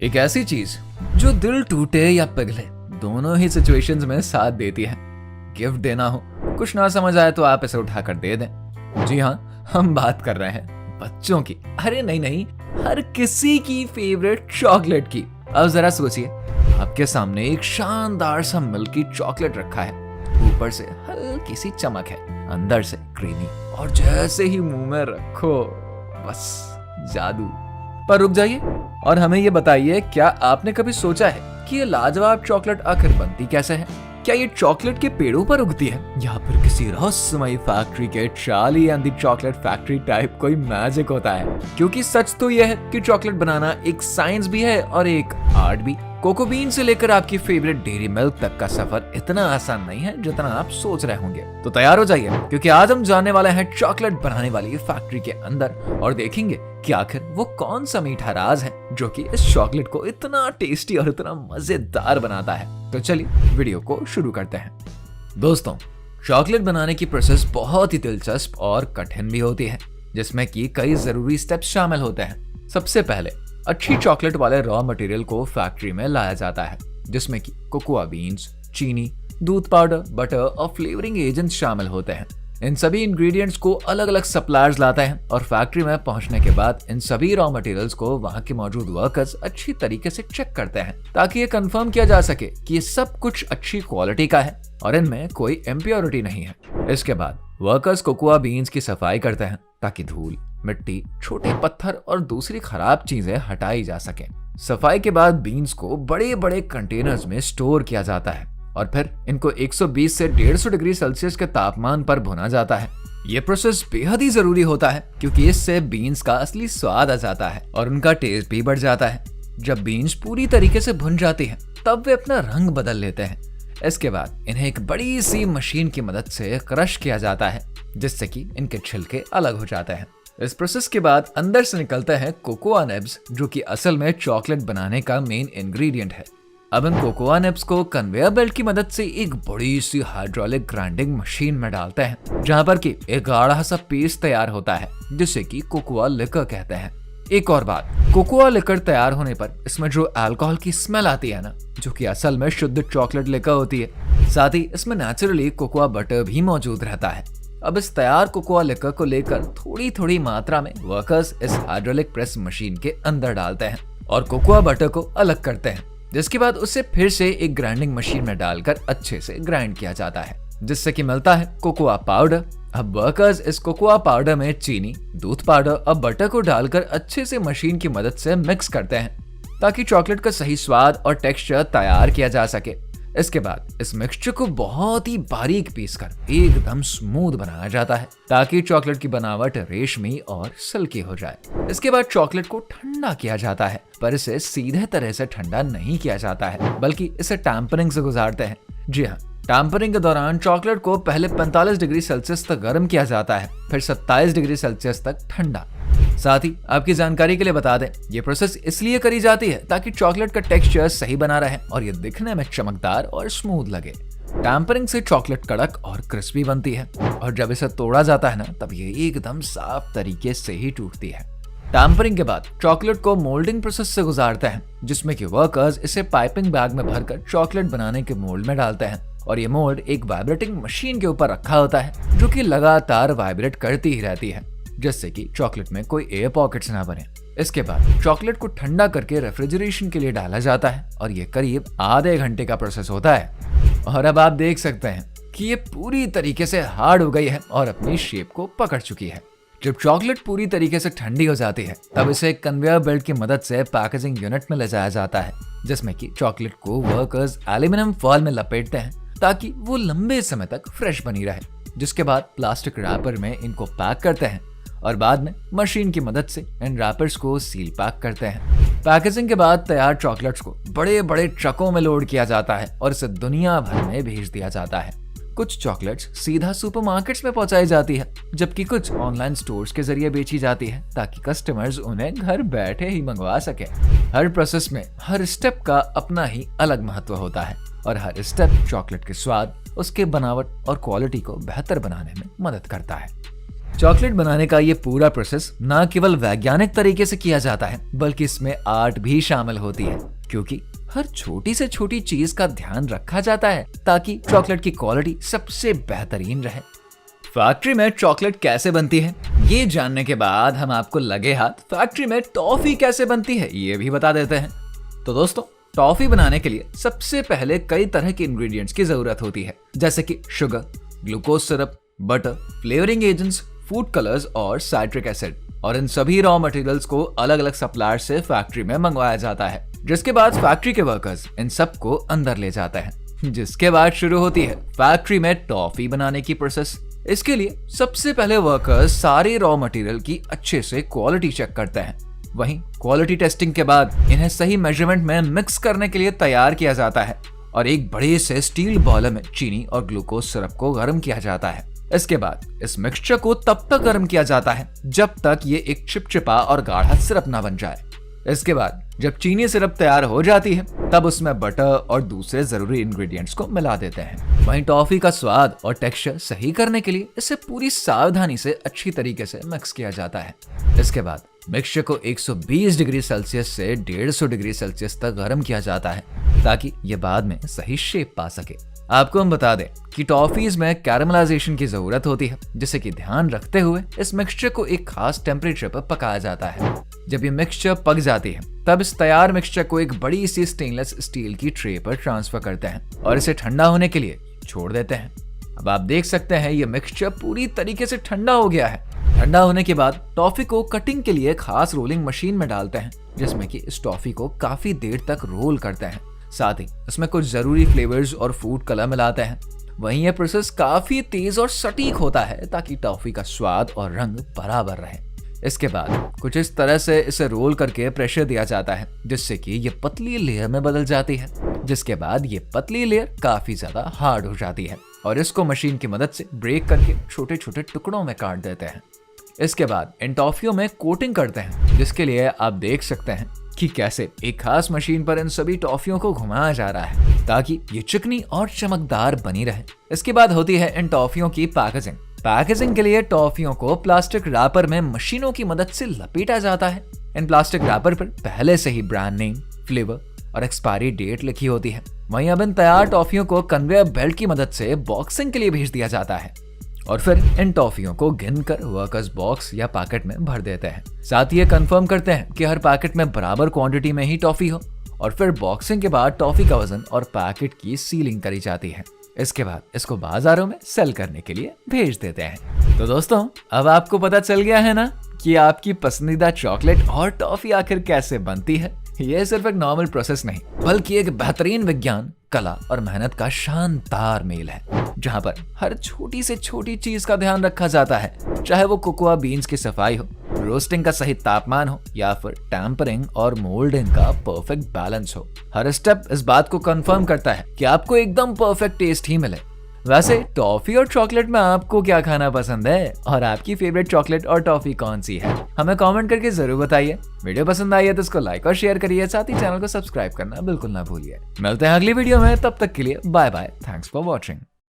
एक ऐसी चीज जो दिल टूटे या पिघले दोनों ही सिचुएशंस में साथ देती है। गिफ्ट देना हो, कुछ ना समझ आए तो आप इसे उठाकर दे दें। जी हाँ, हम बात कर रहे हैं बच्चों की। अरे नहीं, हर किसी की फेवरेट चॉकलेट की। अब जरा सोचिए, आपके सामने एक शानदार सा मिल्की चॉकलेट रखा है। ऊपर से हल्की सी चमक है, अंदर से क्रीमी, और जैसे ही मुंह में रखो बस जादू। पर रुक जाइए और हमें ये बताइए, क्या आपने कभी सोचा है कि ये लाजवाब चॉकलेट आखिर बनती कैसे है? क्या ये चॉकलेट के पेड़ों पर उगती है या फिर किसी रहस्यमयी फैक्ट्री के Charlie and the chocolate factory type कोई मैजिक होता है? क्योंकि सच तो यह है कि चॉकलेट बनाना एक साइंस भी है और एक आर्ट भी। कोको बीन से लेकर आपकी फेवरेट डेयरी मिल्क तक का सफर इतना आसान नहीं है जितना आप सोच रहे होंगे। तो तैयार हो जाइए, क्योंकि आज हम जानने वाले हैं चॉकलेट बनाने वाली फैक्ट्री के अंदर और देखेंगे कि आखिर वो कौन सा मीठा राज है जो कि इस चॉकलेट को इतना टेस्टी और इतना मजेदार बनाता है। तो चलिए वीडियो को शुरू करते हैं। दोस्तों, चॉकलेट बनाने की प्रोसेस बहुत ही दिलचस्प और कठिन भी होती है, जिसमें कि कई जरूरी स्टेप्स शामिल होते हैं। सबसे पहले अच्छी चॉकलेट वाले रॉ मटेरियल को फैक्ट्री में लाया जाता है, जिसमें कि कोकोआ बीन्स, चीनी, दूध पाउडर, बटर और फ्लेवरिंग एजेंट्स शामिल होते हैं। इन सभी इंग्रेडिएंट्स को अलग अलग सप्लायर्स लाते हैं और फैक्ट्री में पहुंचने के बाद इन सभी रॉ मटेरियल्स को वहां के मौजूद वर्कर्स अच्छी तरीके से चेक करते हैं, ताकि ये कंफर्म किया जा सके कि ये सब कुछ अच्छी क्वालिटी का है और इनमें कोई इम्प्योरिटी नहीं है। इसके बाद वर्कर्स कोकोआ बीन्स की सफाई करते हैं, ताकि धूल, मिट्टी, छोटे पत्थर और दूसरी खराब चीजें हटाई जा सके। सफाई के बाद बीन्स को बड़े बड़े कंटेनर्स में स्टोर किया जाता है और फिर इनको 120 से 150 डिग्री सेल्सियस के तापमान पर भुना जाता है। ये प्रोसेस बेहद ही जरूरी होता है, क्योंकि इससे बीन्स का असली स्वाद आ जाता है और उनका टेस्ट भी बढ़ जाता है। जब बीन्स पूरी तरीके से भुन जाती हैं, तब वे अपना रंग बदल लेते हैं। इसके बाद इन्हें एक बड़ी सी मशीन की मदद से क्रश किया जाता है, जिससे कि इनके छिलके अलग हो जाते हैं। इस प्रोसेस के बाद अंदर से निकलते हैं कोकोआ निब्स, जो कि असल में चॉकलेट बनाने का मेन इंग्रेडिएंट है। अब इन कोकोआ निब्स को कन्वेयर बेल्ट की मदद से एक बड़ी सी हाइड्रोलिक ग्राइंडिंग मशीन में डालते हैं, जहां पर कि एक गाढ़ा सा पेस्ट तैयार होता है, जिसे कि कोकोआ लिकर कहते हैं। एक और बात, कोकोआ लिकर तैयार होने पर इसमें जो अल्कोहल की स्मेल आती है ना, जो कि असल में शुद्ध चॉकलेट लिकर होती है, साथ ही इसमें नेचुरली कोकोआ बटर भी मौजूद रहता है। अब इस तैयार कोकोआ लिकर को लेकर थोड़ी थोड़ी मात्रा में वर्कर्स इस हाइड्रोलिक प्रेस मशीन के अंदर डालते हैं और कोकोआ बटर को अलग करते हैं, जिसके बाद उसे फिर से एक ग्राइंडिंग मशीन में डालकर अच्छे से ग्राइंड किया जाता है, जिससे कि मिलता है कोकोआ पाउडर। अब वर्कर्स इस कोकोआ पाउडर में चीनी, दूध पाउडर और बटर को डालकर अच्छे से मशीन की मदद से मिक्स करते हैं, ताकि चॉकलेट का सही स्वाद और टेक्सचर तैयार किया जा सके। इसके बाद इस मिक्सचर को बहुत ही बारीक पीसकर एकदम स्मूथ बनाया जाता है, ताकि चॉकलेट की बनावट रेशमी और सिल्की हो जाए। इसके बाद चॉकलेट को ठंडा किया जाता है, पर इसे सीधे तरह से ठंडा नहीं किया जाता है, बल्कि इसे टैम्परिंग से गुजारते हैं। जी हाँ, टैम्परिंग के दौरान चॉकलेट को पहले 45 डिग्री सेल्सियस तक गर्म किया जाता है, फिर 27 डिग्री सेल्सियस तक ठंडा। साथ ही आपकी जानकारी के लिए बता दें, ये प्रोसेस इसलिए करी जाती है ताकि चॉकलेट का टेक्सचर सही बना रहे और ये दिखने में चमकदार और स्मूथ लगे। टैम्परिंग से चॉकलेट कड़क और क्रिस्पी बनती है और जब इसे तोड़ा जाता है ना, तब ये एकदम साफ तरीके से ही टूटती है। टैम्परिंग के बाद चॉकलेट को मोल्डिंग प्रोसेस से गुजारते हैं, जिसमें कि वर्कर्स इसे पाइपिंग बैग में भरकर चॉकलेट बनाने के मोल्ड में डालते हैं और ये मोल्ड एक वाइब्रेटिंग मशीन के ऊपर रखा होता है, जो कि लगातार वाइब्रेट करती ही रहती है, जिससे कि चॉकलेट में कोई एयर पॉकेट्स ना बने। इसके बाद चॉकलेट को ठंडा करके रेफ्रिजरेशन के लिए डाला जाता है और ये करीब आधे घंटे का प्रोसेस होता है। और अब आप देख सकते हैं कि ये पूरी तरीके से हार्ड हो गई है और अपनी शेप को पकड़ चुकी है। जब चॉकलेट पूरी तरीके से ठंडी हो जाती है, तब इसे कन्वेयर बेल्ट की मदद से पैकेजिंग यूनिट में ले जाया जाता है, जिसमें कि चॉकलेट को वर्कर्स एल्यूमिनियम फॉइल में लपेटते हैं, ताकि वो लंबे समय तक फ्रेश बनी रहे। जिसके बाद प्लास्टिक रैपर में इनको पैक करते हैं और बाद में मशीन की मदद से इन रैपर्स को सील पैक करते हैं। पैकेजिंग के बाद तैयार चॉकलेट्स को बड़े बड़े ट्रकों में लोड किया जाता है और इसे दुनिया भर में भेज दिया जाता है। कुछ चॉकलेट्स सीधा सुपरमार्केट्स में पहुंचाई जाती है, जबकि कुछ ऑनलाइन स्टोर्स के जरिए बेची जाती है, ताकि कस्टमर्स उन्हें घर बैठे ही मंगवा सके। हर प्रोसेस में हर स्टेप का अपना ही अलग महत्व होता है और हर स्टेप चॉकलेट के स्वाद, उसके बनावट और क्वालिटी को बेहतर बनाने में मदद करता है। चॉकलेट बनाने का ये पूरा प्रोसेस न केवल वैज्ञानिक तरीके से किया जाता है बल्कि इसमें आर्ट भी शामिल होती है, क्योंकि हर छोटी से छोटी चीज का ध्यान रखा जाता है ताकि चॉकलेट की क्वालिटी सबसे बेहतरीन रहे। फैक्ट्री में चॉकलेट कैसे बनती है ये जानने के बाद हम आपको लगे हाथ फैक्ट्री में टॉफी कैसे बनती है ये भी बता देते हैं। तो दोस्तों, टॉफी बनाने के लिए सबसे पहले कई तरह के इंग्रेडिएंट्स की जरूरत होती है, जैसे कि sugar, glucose syrup, butter, flavouring agents, food colours और साइट्रिक एसिड। और इन सभी रॉ मटेरियल्स को अलग अलग सप्लायर से फैक्ट्री में मंगवाया जाता है, जिसके बाद फैक्ट्री के वर्कर्स इन सब को अंदर ले जाते हैं, जिसके बाद शुरू होती है फैक्ट्री में टॉफी बनाने की प्रोसेस। इसके लिए सबसे पहले वर्कर्स सारे रॉ मटेरियल की अच्छे से क्वालिटी चेक करते हैं। वहीं क्वालिटी टेस्टिंग के बाद इन्हें सही मेजरमेंट में मिक्स करने के लिए तैयार किया जाता है और एक बड़े से स्टील बॉयलर में चीनी और ग्लूकोज सिरप को गर्म किया जाता है। इसके बाद इस मिक्सचर को तब तक गर्म किया जाता है जब तक ये एक चिपचिपा और गाढ़ा सिरप ना बन जाए। इसके बाद जब चीनी सिरप तैयार हो जाती है तब उसमें बटर और दूसरे जरूरी इंग्रेडिएंट्स को मिला देते हैं। वहीं टॉफी का स्वाद और टेक्सचर सही करने के लिए इसे पूरी सावधानी से अच्छी तरीके से मिक्स किया जाता है। इसके बाद मिक्सचर को 120 डिग्री सेल्सियस से 150 डिग्री सेल्सियस तक गर्म किया जाता है ताकि ये बाद में सही शेप पा सके। आपको हम बता दें कि टॉफीज में कैरमलाइजेशन की जरूरत होती है, जिसे कि ध्यान रखते हुए इस मिक्सचर को एक खास टेम्परेचर पर पकाया जाता है। जब ये मिक्सचर पक जाती है तब इस तैयार मिक्सचर को एक बड़ी सी स्टेनलेस स्टील की ट्रे पर ट्रांसफर करते हैं और इसे ठंडा होने के लिए छोड़ देते हैं। अब आप देख सकते हैं ये मिक्सचर पूरी तरीके से ठंडा हो गया है। ठंडा होने के बाद टॉफी को कटिंग के लिए खास रोलिंग मशीन में डालते हैं, जिसमें कि इस टॉफी को काफी देर तक रोल करते हैं। साथ ही इसमें कुछ जरूरी फ्लेवर्स और फूड कलर मिलाते हैं। वहीं यह प्रोसेस काफी तेज और सटीक होता है ताकि टॉफी का स्वाद और रंग बराबर रहे। इसके बाद कुछ इस तरह से इसे रोल करके प्रेशर दिया जाता है, जिससे कि ये पतली लेयर में बदल जाती है, जिसके बाद ये पतली लेयर काफी ज्यादा हार्ड हो जाती है और इसको मशीन की मदद से ब्रेक करके छोटे छोटे टुकड़ों में काट देते हैं। इसके बाद इन टॉफियों में कोटिंग करते हैं, जिसके लिए आप देख सकते हैं कि कैसे एक खास मशीन पर इन सभी टॉफियों को घुमाया जा रहा है ताकि ये चिकनी और चमकदार बनी रहे। इसके बाद होती है इन टॉफियों की पैकेजिंग। पैकेजिंग के लिए टॉफियों को प्लास्टिक रैपर में मशीनों की मदद से लपेटा जाता है। इन प्लास्टिक रैपर पर पहले से ही ब्रांड नेम, फ्लेवर और एक्सपायरी डेट लिखी होती है। वहीं अब इन तैयार टॉफियों को कन्वेयर बेल्ट की मदद से बॉक्सिंग के लिए भेज दिया जाता है और फिर इन टॉफियों को गिनकर वर्कर्स बॉक्स या पैकेट में भर देते हैं। साथ ही ये कंफर्म करते हैं कि हर पैकेट में बराबर क्वांटिटी में ही टॉफी हो और फिर बॉक्सिंग के बाद टॉफी का वजन और पैकेट की सीलिंग करी जाती है। इसके बाद इसको बाजारों में सेल करने के लिए भेज देते हैं। तो दोस्तों, अब आपको पता चल गया है ना कि आपकी पसंदीदा चॉकलेट और टॉफी आखिर कैसे बनती है। यह सिर्फ एक नॉर्मल प्रोसेस नहीं बल्कि एक बेहतरीन विज्ञान, कला और मेहनत का शानदार मेल है, जहां पर हर छोटी से छोटी चीज का ध्यान रखा जाता है, चाहे वो कोकोआ बीन्स की सफाई हो, रोस्टिंग का सही तापमान हो या फिर टेम्परिंग और मोल्डिंग का परफेक्ट बैलेंस हो। हर स्टेप इस बात को कंफर्म करता है कि आपको एकदम परफेक्ट टेस्ट ही मिले। वैसे टॉफी और चॉकलेट में आपको क्या खाना पसंद है और आपकी फेवरेट चॉकलेट और टॉफी कौन सी है, हमें कमेंट करके जरूर बताइए। वीडियो पसंद आई है तो इसको लाइक और शेयर करिए, साथ ही चैनल को सब्सक्राइब करना बिल्कुल ना भूलिए। मिलते हैं अगली वीडियो में, तब तक के लिए bye bye. Thanks for watching.